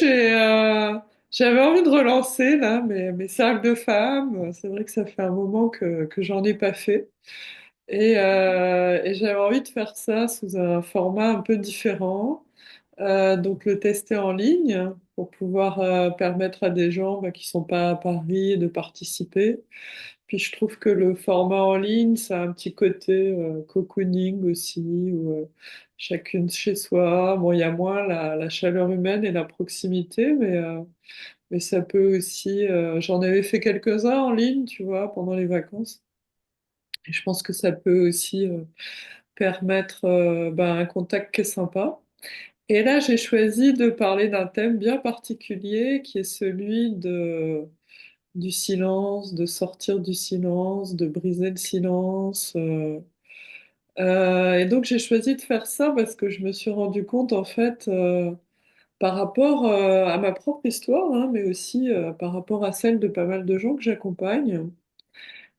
j'avais envie de relancer là mes cercles de femmes. C'est vrai que ça fait un moment que j'en ai pas fait. Et j'avais envie de faire ça sous un format un peu différent. Donc le tester en ligne pour pouvoir permettre à des gens qui sont pas à Paris de participer. Puis je trouve que le format en ligne, ça a un petit côté cocooning aussi, où chacune chez soi. Bon, il y a moins la chaleur humaine et la proximité, mais ça peut aussi. J'en avais fait quelques-uns en ligne, tu vois, pendant les vacances. Et je pense que ça peut aussi permettre un contact qui est sympa. Et là, j'ai choisi de parler d'un thème bien particulier qui est celui du silence, de sortir du silence, de briser le silence. Et donc j'ai choisi de faire ça parce que je me suis rendu compte en fait par rapport à ma propre histoire, hein, mais aussi par rapport à celle de pas mal de gens que j'accompagne,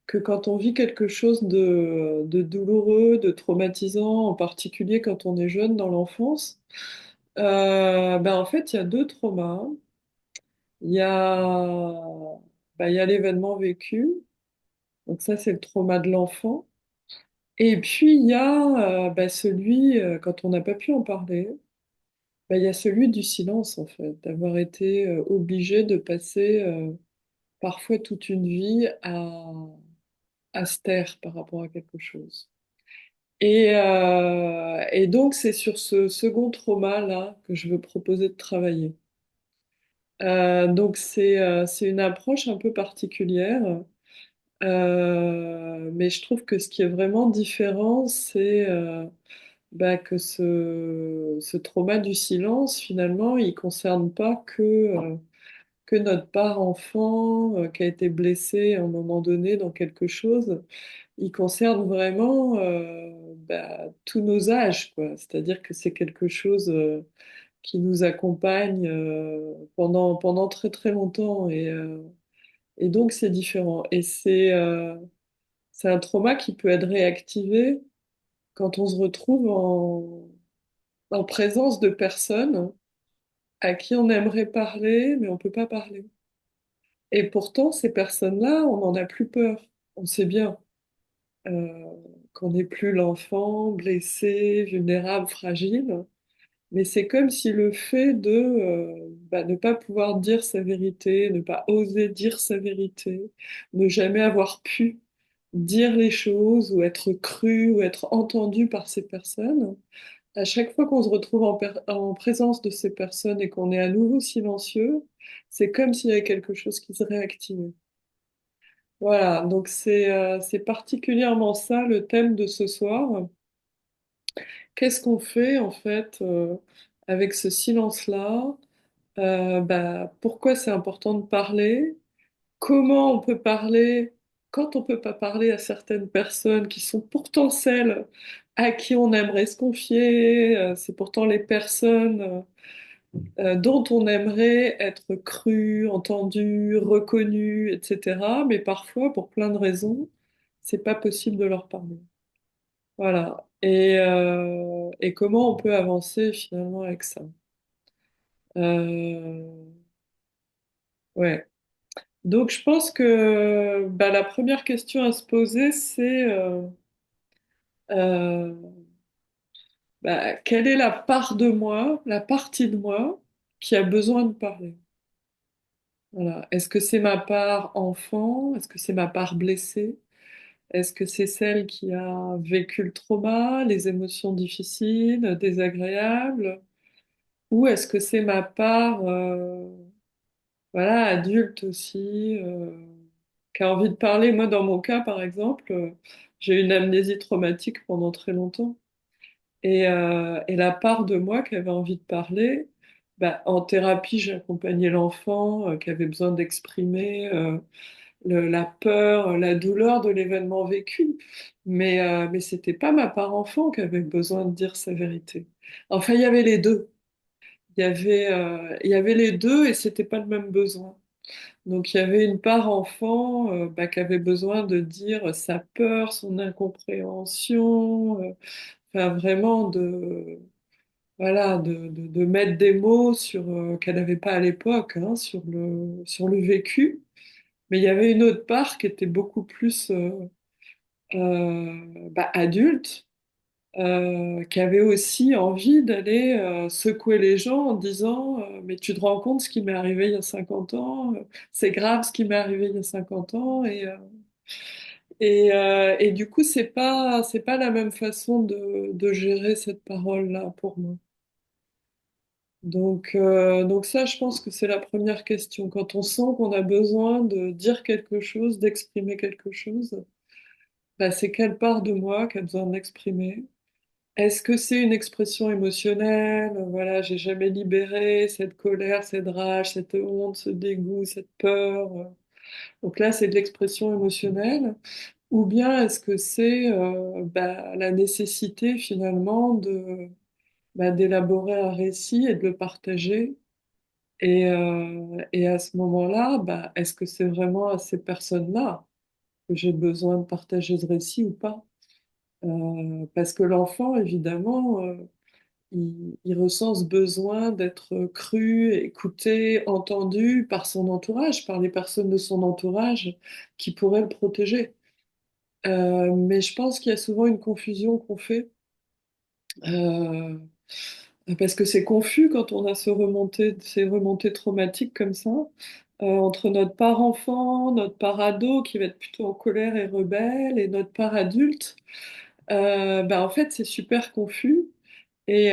que quand on vit quelque chose de douloureux, de traumatisant, en particulier quand on est jeune dans l'enfance, en fait il y a deux traumas. Il y a, il y a l'événement vécu, donc ça c'est le trauma de l'enfant. Et puis, il y a celui, quand on n'a pas pu en parler, il y a celui du silence, en fait, d'avoir été obligé de passer parfois toute une vie à se taire par rapport à quelque chose. Et donc, c'est sur ce second trauma-là que je veux proposer de travailler. Donc, c'est une approche un peu particulière, mais je trouve que ce qui est vraiment différent, c'est que ce trauma du silence, finalement, il concerne pas que notre part enfant qui a été blessé à un moment donné dans quelque chose. Il concerne vraiment tous nos âges, quoi. C'est-à-dire que c'est quelque chose qui nous accompagne pendant très très longtemps. Et donc c'est différent. Et c'est un trauma qui peut être réactivé quand on se retrouve en présence de personnes à qui on aimerait parler, mais on peut pas parler. Et pourtant, ces personnes-là, on n'en a plus peur. On sait bien euh, qu'on n'est plus l'enfant blessé, vulnérable, fragile. Mais c'est comme si le fait de ne pas pouvoir dire sa vérité, ne pas oser dire sa vérité, ne jamais avoir pu dire les choses ou être cru ou être entendu par ces personnes, à chaque fois qu'on se retrouve en présence de ces personnes et qu'on est à nouveau silencieux, c'est comme s'il y avait quelque chose qui se réactivait. Voilà, donc c'est particulièrement ça le thème de ce soir. Qu'est-ce qu'on fait en fait avec ce silence-là? Pourquoi c'est important de parler? Comment on peut parler quand on peut pas parler à certaines personnes qui sont pourtant celles à qui on aimerait se confier, c'est pourtant les personnes dont on aimerait être cru, entendu, reconnu, etc. Mais parfois, pour plein de raisons, c'est pas possible de leur parler. Voilà. Et comment on peut avancer finalement avec ça? Euh, ouais. Donc, je pense que la première question à se poser, c'est euh, quelle est la part de moi, la partie de moi qui a besoin de parler? Voilà. Est-ce que c'est ma part enfant? Est-ce que c'est ma part blessée? Est-ce que c'est celle qui a vécu le trauma, les émotions difficiles, désagréables? Ou est-ce que c'est ma part, voilà, adulte aussi, qui a envie de parler? Moi, dans mon cas, par exemple, j'ai eu une amnésie traumatique pendant très longtemps. Et la part de moi qui avait envie de parler, en thérapie, j'ai accompagné l'enfant qui avait besoin d'exprimer la peur, la douleur de l'événement vécu. Mais c'était pas ma part enfant qui avait besoin de dire sa vérité. Enfin, il y avait les deux. Il y avait les deux et c'était pas le même besoin. Donc il y avait une part enfant qui avait besoin de dire sa peur, son incompréhension, enfin vraiment voilà, de mettre des mots sur qu'elle n'avait pas à l'époque, hein, sur le vécu. Mais il y avait une autre part qui était beaucoup plus adulte, qui avait aussi envie d'aller secouer les gens en disant mais tu te rends compte ce qui m'est arrivé il y a 50 ans, c'est grave ce qui m'est arrivé il y a 50 ans, et du coup c'est pas la même façon de gérer cette parole-là pour moi. Donc ça, je pense que c'est la première question. Quand on sent qu'on a besoin de dire quelque chose, d'exprimer quelque chose, bah, c'est quelle part de moi qui a besoin d'exprimer? Est-ce que c'est une expression émotionnelle? Voilà, j'ai jamais libéré cette colère, cette rage, cette honte, ce dégoût, cette peur. Donc là, c'est de l'expression émotionnelle. Ou bien est-ce que c'est la nécessité finalement d'élaborer un récit et de le partager? Et à ce moment-là, bah, est-ce que c'est vraiment à ces personnes-là que j'ai besoin de partager ce récit ou pas? Parce que l'enfant, évidemment, il ressent ce besoin d'être cru, écouté, entendu par son entourage, par les personnes de son entourage qui pourraient le protéger. Mais je pense qu'il y a souvent une confusion qu'on fait, euh, parce que c'est confus quand on a ces remontées traumatiques comme ça, entre notre part enfant, notre part ado qui va être plutôt en colère et rebelle, et notre part adulte. En fait, c'est super confus. Et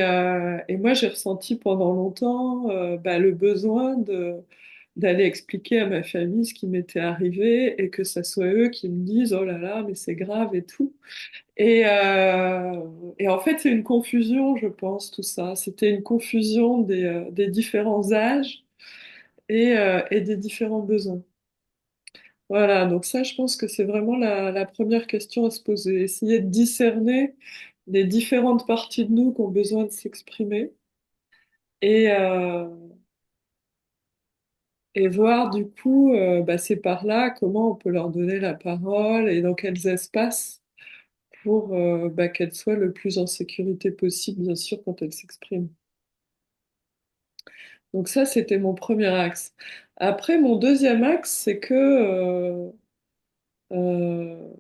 moi, j'ai ressenti pendant longtemps le besoin d'aller expliquer à ma famille ce qui m'était arrivé et que ça soit eux qui me disent oh là là, mais c'est grave et tout. Et en fait, c'est une confusion, je pense, tout ça. C'était une confusion des différents âges et des différents besoins. Voilà, donc ça, je pense que c'est vraiment la première question à se poser. Essayer de discerner les différentes parties de nous qui ont besoin de s'exprimer et, euh, et voir du coup ces parts-là, comment on peut leur donner la parole et dans quels espaces pour qu'elles soient le plus en sécurité possible, bien sûr, quand elles s'expriment. Donc ça, c'était mon premier axe. Après, mon deuxième axe, c'est que euh,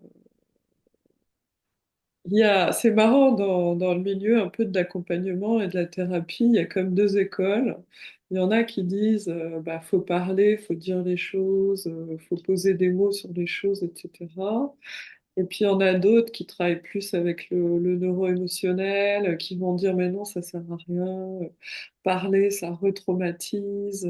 c'est marrant dans le milieu un peu de l'accompagnement et de la thérapie, il y a comme deux écoles. Il y en a qui disent faut parler, faut dire les choses, faut poser des mots sur les choses, etc. Et puis il y en a d'autres qui travaillent plus avec le neuro-émotionnel, qui vont dire mais non, ça sert à rien, parler, ça retraumatise,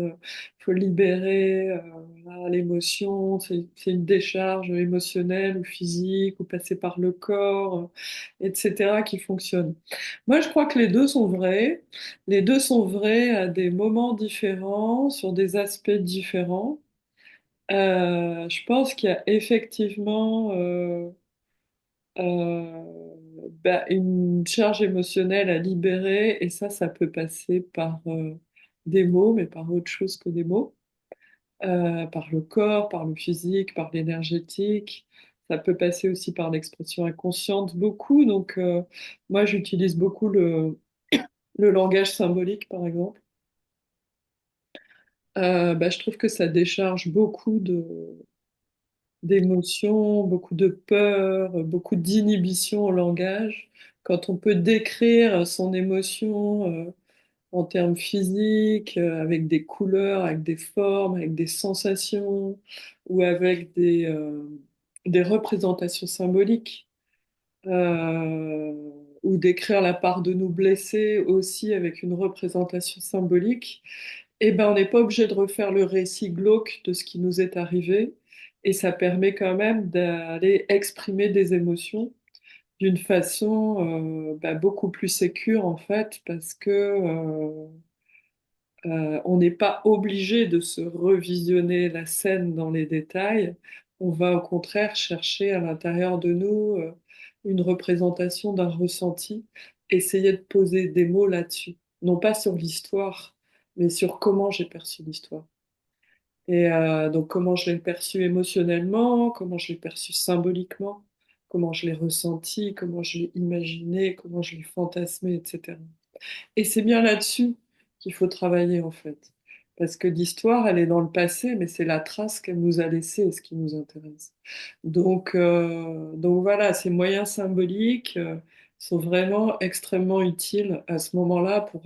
faut libérer voilà, l'émotion, c'est une décharge émotionnelle ou physique, ou passer par le corps, etc. qui fonctionne. Moi, je crois que les deux sont vrais. Les deux sont vrais à des moments différents, sur des aspects différents. Je pense qu'il y a effectivement une charge émotionnelle à libérer, et ça peut passer par des mots, mais par autre chose que des mots, par le corps, par le physique, par l'énergétique. Ça peut passer aussi par l'expression inconsciente, beaucoup. Donc, moi, j'utilise beaucoup le langage symbolique, par exemple. Je trouve que ça décharge beaucoup d'émotions, beaucoup de peur, beaucoup d'inhibition au langage. Quand on peut décrire son émotion en termes physiques, avec des couleurs, avec des formes, avec des sensations, ou avec des représentations symboliques, euh, ou décrire la part de nous blessés aussi avec une représentation symbolique, eh ben, on n'est pas obligé de refaire le récit glauque de ce qui nous est arrivé, et ça permet quand même d'aller exprimer des émotions d'une façon beaucoup plus sécure en fait, parce que on n'est pas obligé de se revisionner la scène dans les détails. On va au contraire chercher à l'intérieur de nous une représentation d'un ressenti, essayer de poser des mots là-dessus, non pas sur l'histoire, mais sur comment j'ai perçu l'histoire. Et donc comment je l'ai perçu émotionnellement, comment je l'ai perçu symboliquement, comment je l'ai ressenti, comment je l'ai imaginé, comment je l'ai fantasmé, etc. Et c'est bien là-dessus qu'il faut travailler en fait. Parce que l'histoire, elle est dans le passé, mais c'est la trace qu'elle nous a laissée, ce qui nous intéresse. Donc voilà, ces moyens symboliques sont vraiment extrêmement utiles à ce moment-là pour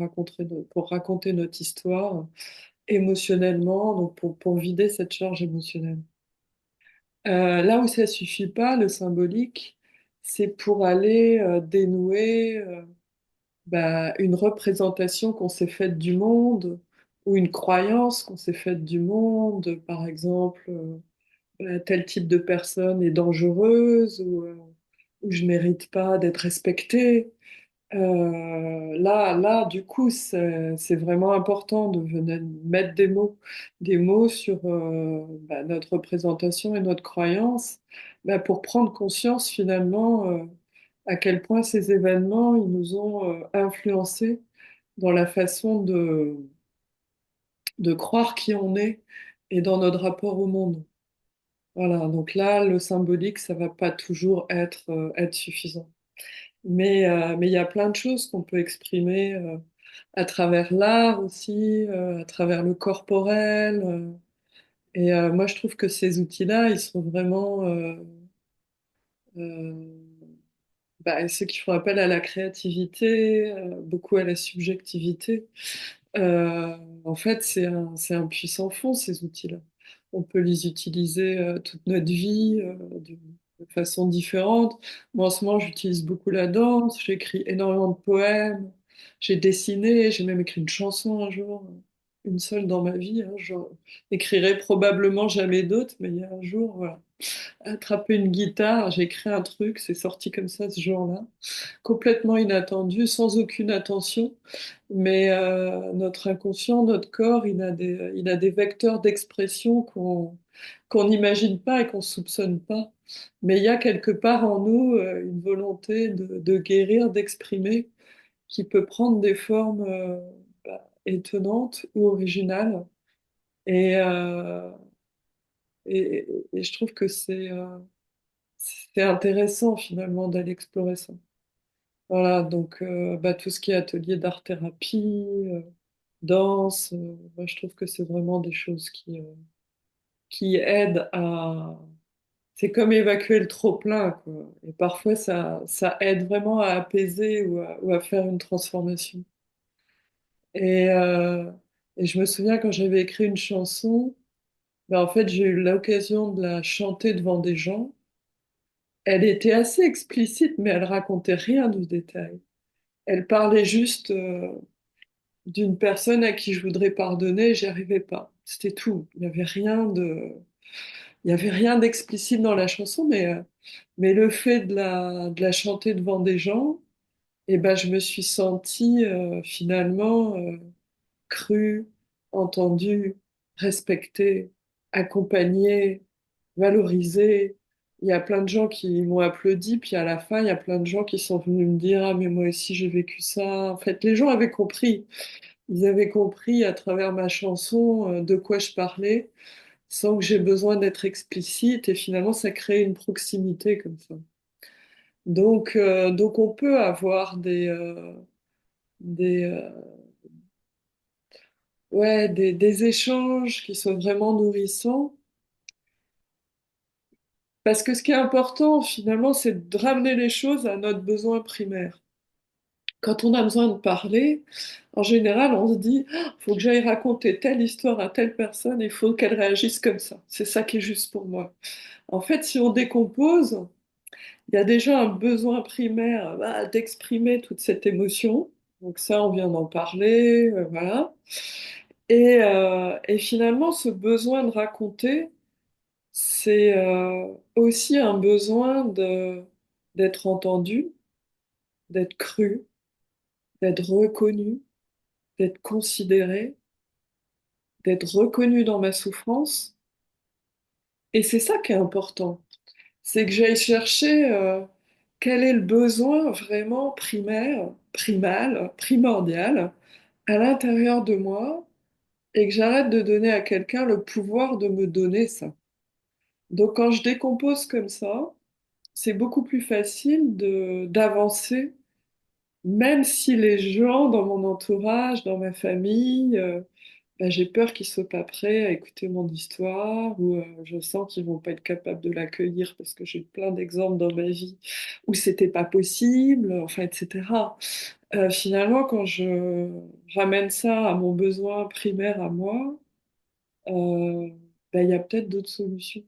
raconter notre histoire émotionnellement, donc pour vider cette charge émotionnelle. Là où ça suffit pas, le symbolique, c'est pour aller dénouer une représentation qu'on s'est faite du monde ou une croyance qu'on s'est faite du monde, par exemple, tel type de personne est dangereuse ou je mérite pas d'être respectée. Là, du coup, c'est vraiment important de venir mettre des mots sur notre représentation et notre croyance, pour prendre conscience finalement à quel point ces événements ils nous ont influencés dans la façon de croire qui on est et dans notre rapport au monde. Voilà, donc là, le symbolique, ça va pas toujours être suffisant. Mais il y a plein de choses qu'on peut exprimer à travers l'art aussi, à travers le corporel. Moi, je trouve que ces outils-là, ils sont vraiment euh, ceux qui font appel à la créativité, beaucoup à la subjectivité. En fait, c'est un puissant fond, ces outils-là. On peut les utiliser toute notre vie de façon différente. Moi, en ce moment, j'utilise beaucoup la danse, j'écris énormément de poèmes, j'ai dessiné, j'ai même écrit une chanson un jour, une seule dans ma vie. Hein. J'en écrirai probablement jamais d'autres, mais il y a un jour, voilà, attraper une guitare, j'ai écrit un truc, c'est sorti comme ça ce jour-là, complètement inattendu, sans aucune intention. Mais notre inconscient, notre corps, il a des vecteurs d'expression qu'on n'imagine pas et qu'on soupçonne pas. Mais il y a quelque part en nous une volonté de guérir, d'exprimer, qui peut prendre des formes étonnantes ou originales. Et, euh, et je trouve que c'est intéressant finalement d'aller explorer ça. Voilà, donc tout ce qui est atelier d'art-thérapie, danse, moi, je trouve que c'est vraiment des choses qui aident à... C'est comme évacuer le trop-plein, quoi. Et parfois, ça aide vraiment à apaiser ou à faire une transformation. Et, euh, et je me souviens quand j'avais écrit une chanson, en fait, j'ai eu l'occasion de la chanter devant des gens. Elle était assez explicite, mais elle racontait rien du détail. Elle parlait juste d'une personne à qui je voudrais pardonner, j'y arrivais pas. C'était tout. Il y avait rien d'explicite dans la chanson, mais le fait de la chanter devant des gens, je me suis sentie finalement crue, entendue, respectée, accompagnée, valorisée. Il y a plein de gens qui m'ont applaudi, puis à la fin, il y a plein de gens qui sont venus me dire, ah, mais moi aussi j'ai vécu ça. En fait, les gens avaient compris. Ils avaient compris à travers ma chanson de quoi je parlais, sans que j'ai besoin d'être explicite, et finalement, ça crée une proximité comme ça. Donc on peut avoir des, des échanges qui sont vraiment nourrissants. Parce que ce qui est important, finalement, c'est de ramener les choses à notre besoin primaire. Quand on a besoin de parler, en général, on se dit, il faut que j'aille raconter telle histoire à telle personne, il faut qu'elle réagisse comme ça. C'est ça qui est juste pour moi. En fait, si on décompose, il y a déjà un besoin primaire d'exprimer toute cette émotion. Donc ça, on vient d'en parler, voilà. Et finalement, ce besoin de raconter, c'est aussi un besoin d'être entendu, d'être cru, d'être reconnu, d'être considéré, d'être reconnu dans ma souffrance. Et c'est ça qui est important. C'est que j'aille chercher quel est le besoin vraiment primaire, primal, primordial à l'intérieur de moi et que j'arrête de donner à quelqu'un le pouvoir de me donner ça. Donc quand je décompose comme ça, c'est beaucoup plus facile d'avancer même si les gens dans mon entourage, dans ma famille, bah, j'ai peur qu'ils soient pas prêts à écouter mon histoire ou je sens qu'ils vont pas être capables de l'accueillir parce que j'ai plein d'exemples dans ma vie où c'était pas possible, enfin, etc. Finalement, quand je ramène ça à mon besoin primaire à moi, euh, bah, il y a peut-être d'autres solutions.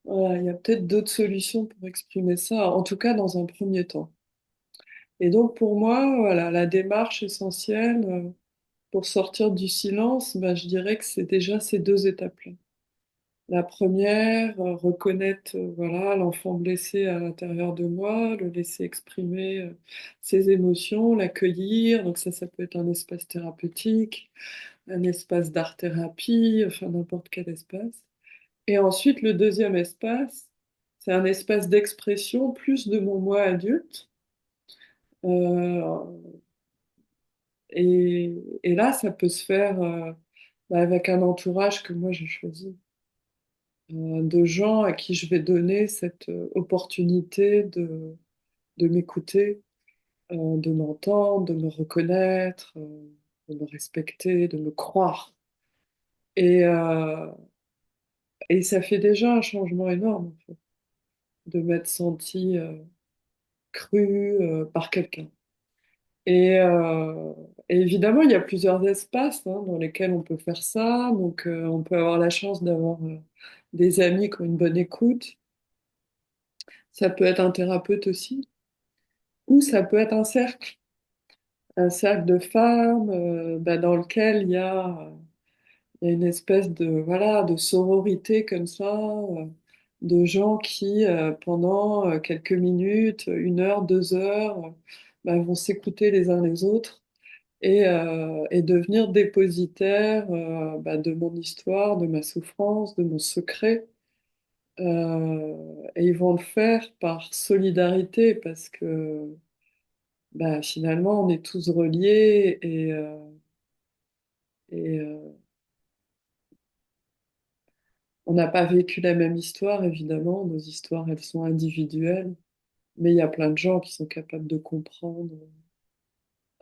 Voilà, il y a peut-être d'autres solutions pour exprimer ça, en tout cas dans un premier temps. Et donc pour moi, voilà, la démarche essentielle pour sortir du silence, bah, je dirais que c'est déjà ces deux étapes-là. La première, reconnaître voilà, l'enfant blessé à l'intérieur de moi, le laisser exprimer ses émotions, l'accueillir. Donc ça peut être un espace thérapeutique, un espace d'art-thérapie, enfin n'importe quel espace. Et ensuite, le deuxième espace, c'est un espace d'expression plus de mon moi adulte. Euh, et là, ça peut se faire bah, avec un entourage que moi j'ai choisi, de gens à qui je vais donner cette opportunité de m'écouter, de m'entendre, de me reconnaître, de me respecter, de me croire. Et, euh, et ça fait déjà un changement énorme, en fait, de m'être sentie crue par quelqu'un. Et, euh, et évidemment, il y a plusieurs espaces dans lesquels on peut faire ça. Donc, on peut avoir la chance d'avoir des amis qui ont une bonne écoute. Ça peut être un thérapeute aussi. Ou ça peut être un cercle de femmes bah, dans lequel il y a une espèce de, voilà, de sororité comme ça, de gens qui, pendant quelques minutes, 1 heure, 2 heures, bah, vont s'écouter les uns les autres et devenir dépositaires bah, de mon histoire, de ma souffrance, de mon secret. Et ils vont le faire par solidarité parce que bah, finalement, on est tous reliés et on n'a pas vécu la même histoire, évidemment. Nos histoires, elles sont individuelles, mais il y a plein de gens qui sont capables de comprendre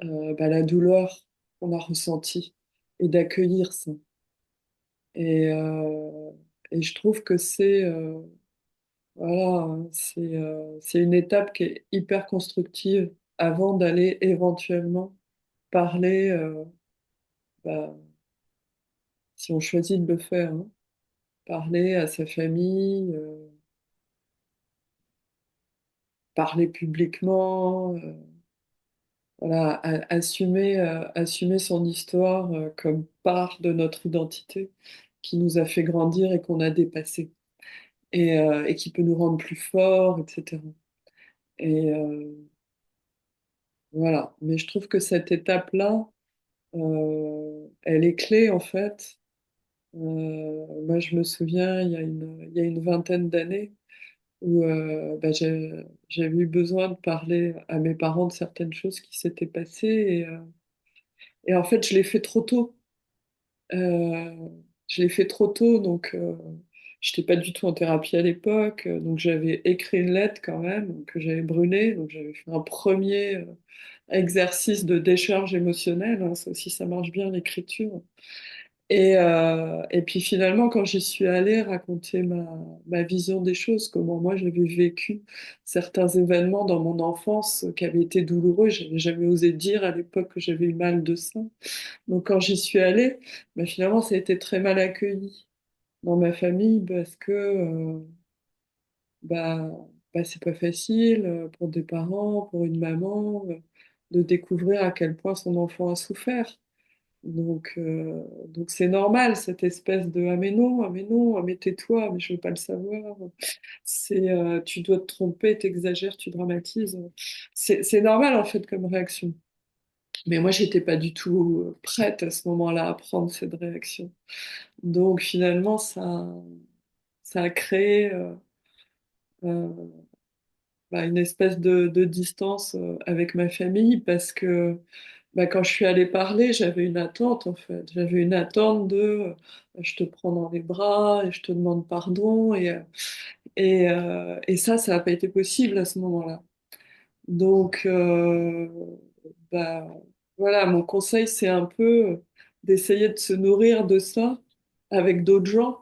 bah, la douleur qu'on a ressentie et d'accueillir ça. Et, euh, et je trouve que voilà, c'est une étape qui est hyper constructive avant d'aller éventuellement parler, bah, si on choisit de le faire, hein, parler à sa famille, parler publiquement, voilà, assumer son histoire comme part de notre identité qui nous a fait grandir et qu'on a dépassé et qui peut nous rendre plus forts, etc. Et voilà. Mais je trouve que cette étape-là, elle est clé en fait. Moi, je me souviens, il y a une vingtaine d'années, où bah, j'avais eu besoin de parler à mes parents de certaines choses qui s'étaient passées et en fait, je l'ai fait trop tôt. Euh, je l'ai fait trop tôt, donc je n'étais pas du tout en thérapie à l'époque, donc j'avais écrit une lettre quand même que j'avais brûlée, donc j'avais fait un premier exercice de décharge émotionnelle, hein, ça aussi ça marche bien l'écriture. Et puis finalement, quand j'y suis allée raconter ma vision des choses, comment moi j'avais vécu certains événements dans mon enfance qui avaient été douloureux, j'avais jamais osé dire à l'époque que j'avais eu mal de ça. Donc quand j'y suis allée, bah, finalement ça a été très mal accueilli dans ma famille parce que bah, c'est pas facile pour des parents, pour une maman, de découvrir à quel point son enfant a souffert. Donc c'est normal, cette espèce de ah mais non, ah mais tais-toi, mais je veux pas le savoir. Tu dois te tromper, t'exagères, tu dramatises. C'est normal en fait comme réaction. Mais moi, j'étais pas du tout prête à ce moment-là à prendre cette réaction. Donc finalement, ça a créé euh, bah, une espèce de distance avec ma famille parce que bah, quand je suis allée parler, j'avais une attente en fait. J'avais une attente de je te prends dans les bras et je te demande pardon et ça n'a pas été possible à ce moment-là. Donc, bah, voilà, mon conseil, c'est un peu d'essayer de se nourrir de ça avec d'autres gens,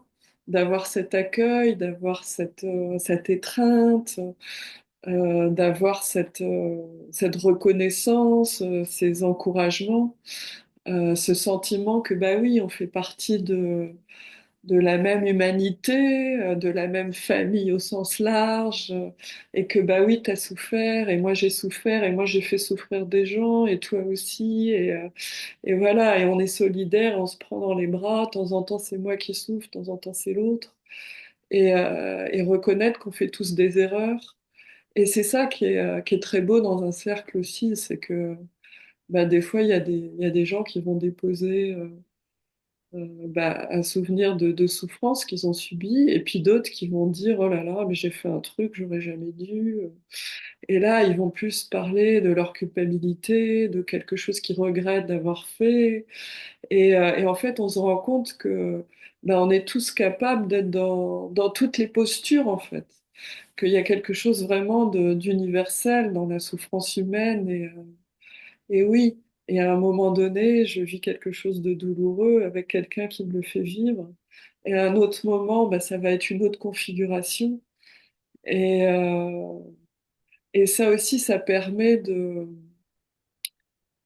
d'avoir cet accueil, d'avoir cette étreinte, d'avoir cette reconnaissance, ces encouragements, ce sentiment que, bah oui, on fait partie de la même humanité, de la même famille au sens large, et que bah oui, t'as souffert, et moi j'ai souffert, et moi j'ai fait souffrir des gens, et toi aussi, et voilà, et on est solidaires, on se prend dans les bras, de temps en temps c'est moi qui souffre, de temps en temps c'est l'autre, et reconnaître qu'on fait tous des erreurs. Et c'est ça qui est très beau dans un cercle aussi, c'est que bah, des fois il y a des gens qui vont déposer bah, un souvenir de souffrance qu'ils ont subi, et puis d'autres qui vont dire oh là là, mais j'ai fait un truc, j'aurais jamais dû. Et là, ils vont plus parler de leur culpabilité, de quelque chose qu'ils regrettent d'avoir fait. Et en fait, on se rend compte que bah, on est tous capables d'être dans toutes les postures, en fait. Qu'il y a quelque chose vraiment d'universel dans la souffrance humaine, et oui, et à un moment donné, je vis quelque chose de douloureux avec quelqu'un qui me le fait vivre. Et à un autre moment, bah, ça va être une autre configuration. Et, euh, et ça aussi, ça permet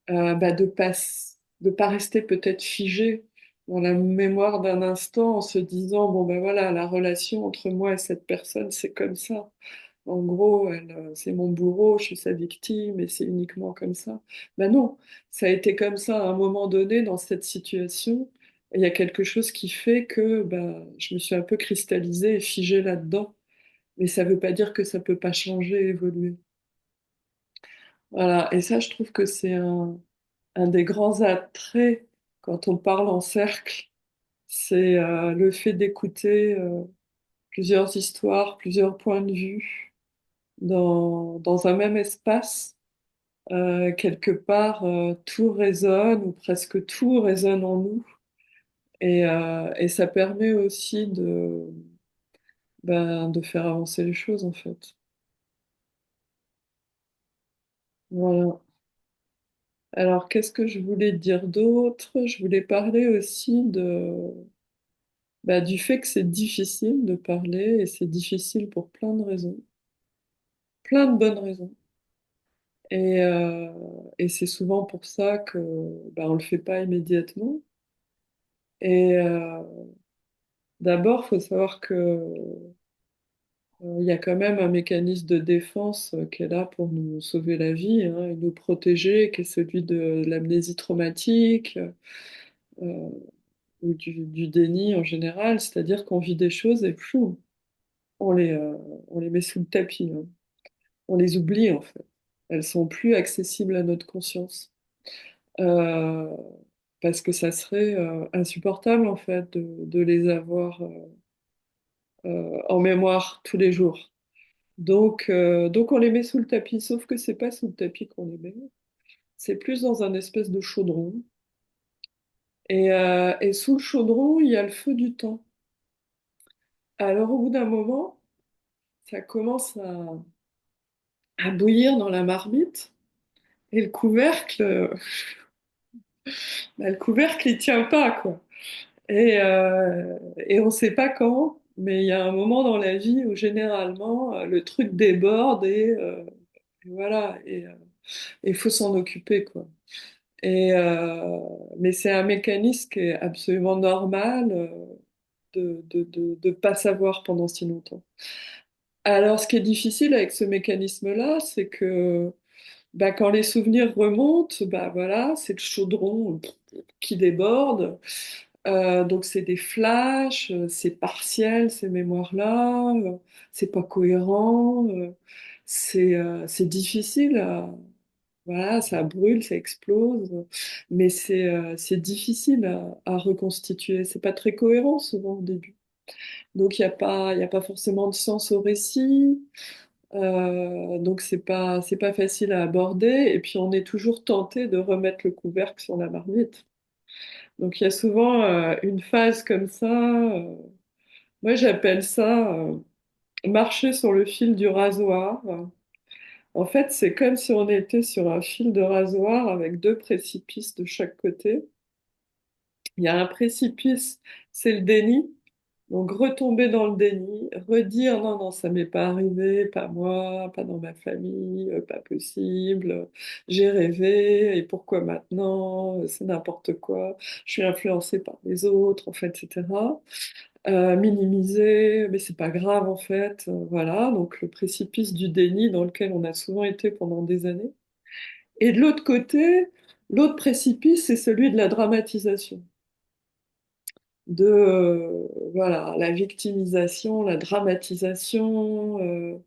bah, de pas rester peut-être figé dans la mémoire d'un instant en se disant, bon ben voilà, la relation entre moi et cette personne, c'est comme ça. En gros, c'est mon bourreau, je suis sa victime et c'est uniquement comme ça. Ben non, ça a été comme ça à un moment donné dans cette situation. Et il y a quelque chose qui fait que ben, je me suis un peu cristallisée et figée là-dedans. Mais ça ne veut pas dire que ça peut pas changer, évoluer. Voilà. Et ça, je trouve que c'est un des grands attraits quand on parle en cercle. C'est le fait d'écouter plusieurs histoires, plusieurs points de vue dans un même espace. Quelque part, tout résonne, ou presque tout résonne en nous. Et ça permet aussi de faire avancer les choses, en fait. Voilà. Alors, qu'est-ce que je voulais dire d'autre? Je voulais parler aussi du fait que c'est difficile de parler, et c'est difficile pour plein de raisons, plein de bonnes raisons. Et, euh, et c'est souvent pour ça que on le fait pas immédiatement. Et d'abord, faut savoir que il y a quand même un mécanisme de défense qui est là pour nous sauver la vie, hein, et nous protéger, qui est celui de l'amnésie traumatique, euh, ou du déni en général, c'est-à-dire qu'on vit des choses et pfou, on on les met sous le tapis, hein. On les oublie en fait. Elles sont plus accessibles à notre conscience. Euh, Parce que ça serait insupportable en fait de les avoir en mémoire tous les jours. Donc on les met sous le tapis, sauf que c'est pas sous le tapis qu'on les met, c'est plus dans un espèce de chaudron. Et sous le chaudron, il y a le feu du temps. Alors au bout d'un moment, ça commence à bouillir dans la marmite, et le couvercle, il tient pas, quoi. Et on ne sait pas quand, mais il y a un moment dans la vie où généralement le truc déborde, et voilà, et il faut s'en occuper, quoi. Mais c'est un mécanisme qui est absolument normal de pas savoir pendant si longtemps. Alors, ce qui est difficile avec ce mécanisme-là, c'est que quand les souvenirs remontent, voilà, c'est le chaudron qui déborde. Donc c'est des flashs, c'est partiel ces mémoires-là, c'est pas cohérent, c'est difficile, voilà, ça brûle, ça explose, mais c'est difficile à reconstituer. C'est pas très cohérent souvent au début. Donc il y a pas forcément de sens au récit. Donc c'est pas facile à aborder. Et puis on est toujours tenté de remettre le couvercle sur la marmite. Donc il y a souvent une phase comme ça. Moi j'appelle ça marcher sur le fil du rasoir. En fait, c'est comme si on était sur un fil de rasoir avec deux précipices de chaque côté. Il y a un précipice, c'est le déni. Donc retomber dans le déni, redire non, non, ça m'est pas arrivé, pas moi, pas dans ma famille, pas possible, j'ai rêvé, et pourquoi maintenant, c'est n'importe quoi, je suis influencée par les autres, en fait, etc. Minimiser, mais c'est pas grave en fait, voilà, donc le précipice du déni dans lequel on a souvent été pendant des années. Et de l'autre côté, l'autre précipice, c'est celui de la dramatisation de voilà, la victimisation, la dramatisation,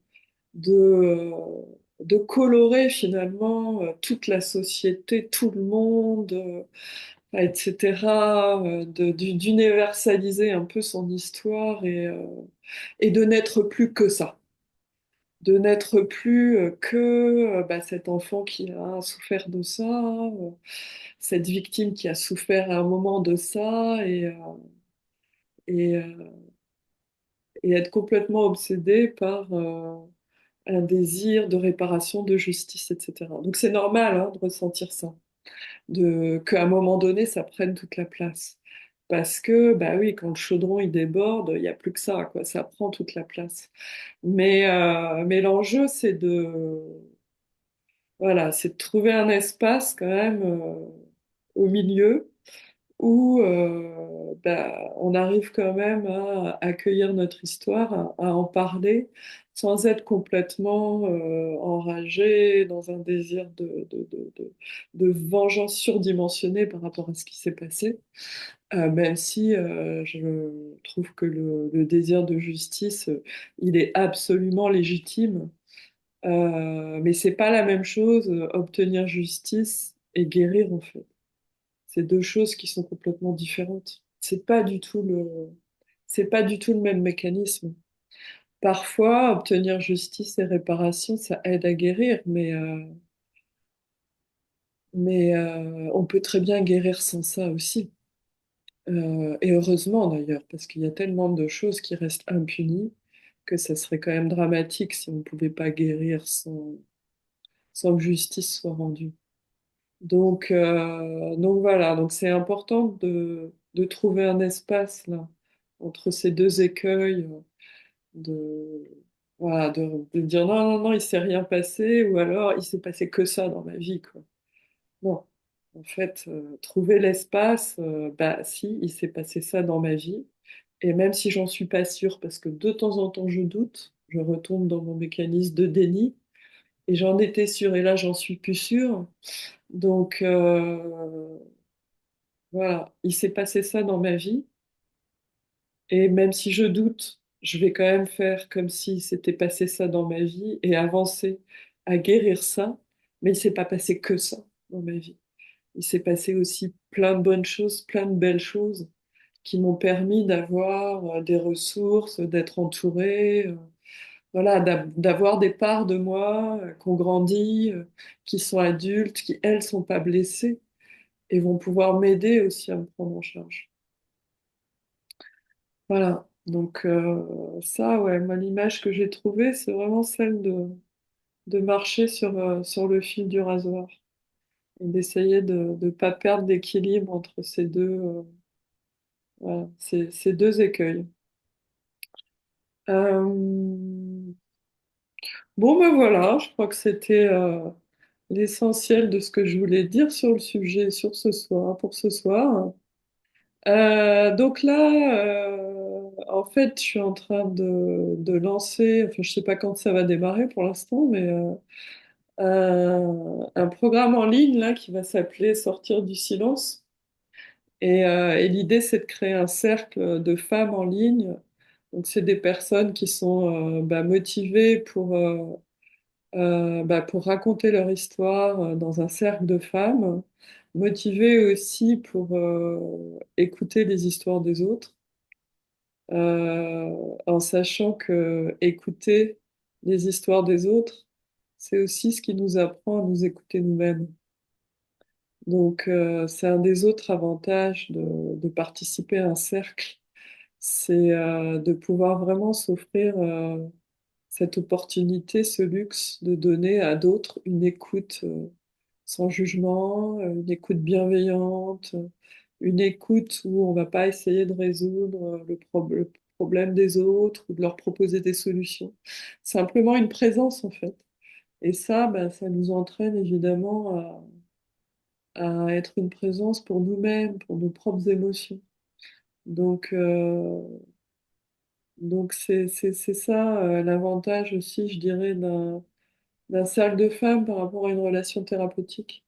de colorer finalement toute la société, tout le monde, etc., d'universaliser un peu son histoire et de n'être plus que ça. De n'être plus que bah, cet enfant qui a souffert de ça, cette victime qui a souffert à un moment de ça, et, euh, et être complètement obsédé par un désir de réparation, de justice, etc. Donc c'est normal hein, de ressentir ça, qu'à un moment donné, ça prenne toute la place. Parce que, bah oui, quand le chaudron il déborde, il n'y a plus que ça, quoi, ça prend toute la place. Mais l'enjeu, voilà, c'est de trouver un espace quand même au milieu où bah, on arrive quand même à accueillir notre histoire, à en parler, sans être complètement enragé dans un désir de vengeance surdimensionnée par rapport à ce qui s'est passé. Même si je trouve que le désir de justice, il est absolument légitime. Mais c'est pas la même chose, obtenir justice et guérir en fait. C'est deux choses qui sont complètement différentes. C'est pas du tout le même mécanisme. Parfois, obtenir justice et réparation, ça aide à guérir, mais on peut très bien guérir sans ça aussi. Et heureusement d'ailleurs, parce qu'il y a tellement de choses qui restent impunies que ça serait quand même dramatique si on ne pouvait pas guérir sans que justice soit rendue. Donc voilà, donc c'est important de trouver un espace là, entre ces deux écueils, de, voilà, de dire non, non, non, il s'est rien passé, ou alors il s'est passé que ça dans ma vie, quoi. Non, en fait, trouver l'espace, bah si, il s'est passé ça dans ma vie, et même si j'en suis pas sûre, parce que de temps en temps je doute, je retombe dans mon mécanisme de déni, et j'en étais sûre, et là j'en suis plus sûre. Donc voilà, il s'est passé ça dans ma vie, et même si je doute, je vais quand même faire comme si s'était passé ça dans ma vie et avancer à guérir ça, mais il s'est pas passé que ça dans ma vie. Il s'est passé aussi plein de bonnes choses, plein de belles choses qui m'ont permis d'avoir des ressources, d'être entourée, voilà, d'avoir des parts de moi qui ont grandi, qui sont adultes, qui elles sont pas blessées et vont pouvoir m'aider aussi à me prendre en charge. Voilà. Donc ça, ouais, moi l'image que j'ai trouvée, c'est vraiment celle de marcher sur le fil du rasoir et d'essayer de ne pas perdre d'équilibre entre voilà, ces deux écueils. Euh, bon, ben voilà, je crois que c'était l'essentiel de ce que je voulais dire sur le sujet sur ce soir, pour ce soir. Donc là, en fait, je suis en train de lancer, enfin, je sais pas quand ça va démarrer pour l'instant, mais un programme en ligne là qui va s'appeler Sortir du silence. Et l'idée, c'est de créer un cercle de femmes en ligne. Donc, c'est des personnes qui sont bah, motivées bah, pour raconter leur histoire dans un cercle de femmes, motivées aussi pour écouter les histoires des autres, en sachant que écouter les histoires des autres, c'est aussi ce qui nous apprend à nous écouter nous-mêmes. Donc, c'est un des autres avantages de participer à un cercle, c'est de pouvoir vraiment s'offrir cette opportunité, ce luxe de donner à d'autres une écoute sans jugement, une écoute bienveillante, une écoute où on va pas essayer de résoudre le problème des autres ou de leur proposer des solutions. Simplement une présence en fait. Et ça, ben, ça nous entraîne évidemment à être une présence pour nous-mêmes, pour nos propres émotions. Donc, c'est ça l'avantage aussi, je dirais, d'un cercle de femmes par rapport à une relation thérapeutique.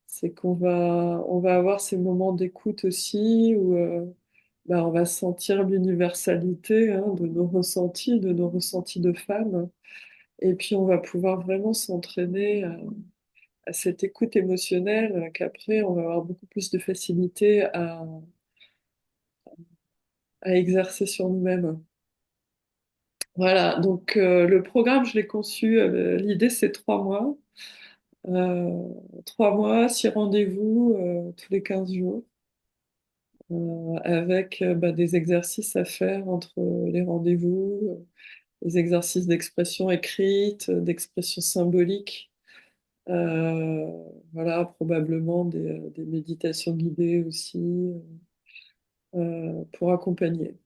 C'est on va avoir ces moments d'écoute aussi où bah, on va sentir l'universalité hein, de nos ressentis de femmes. Et puis on va pouvoir vraiment s'entraîner à cette écoute émotionnelle qu'après on va avoir beaucoup plus de facilité à exercer sur nous-mêmes. Voilà, donc le programme, je l'ai conçu, l'idée c'est 3 mois. 3 mois, 6 rendez-vous tous les 15 jours, avec bah, des exercices à faire entre les rendez-vous, des exercices d'expression écrite, d'expression symbolique, euh, voilà, probablement des méditations guidées aussi, pour accompagner.